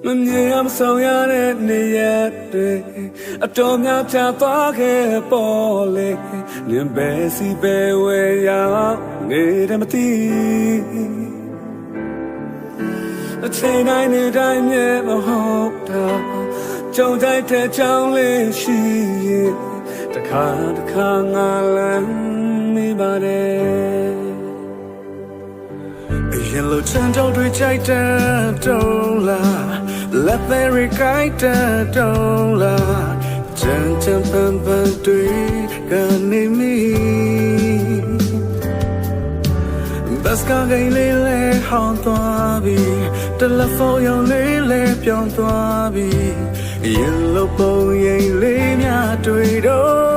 မမြင်ရမဆောင်ရတဲ့နေရက်တွေအတော်များဖြာသွားခဲ့ပေါ်လေနင်ပဲစီပဲဝဲရောက်နေတယ်မသိအချိန်တိုင်းနေတိုင်းမြဲမဟုတ်တာကြုံတိုင်းတဲ့ကြောင်းလေးရှိရင်တစ်ခါငါလမ်းမိပါတယ်ရင်လိုချမ်းကြောက်တွေကြိုက်တဲ့တုံးလားလက်သေးရိကိုက်တဲ့တုံးလားချမ်းပန်းတွေကနေမီဘတ်စကားကိန်းလေးလဲဟောင်းသွားပြီတယ်လီဖုန်းရောင်လေးလဲပြောင်းသွားပြီရင်လိုပုံရိပ်လေးများတွေ့တော့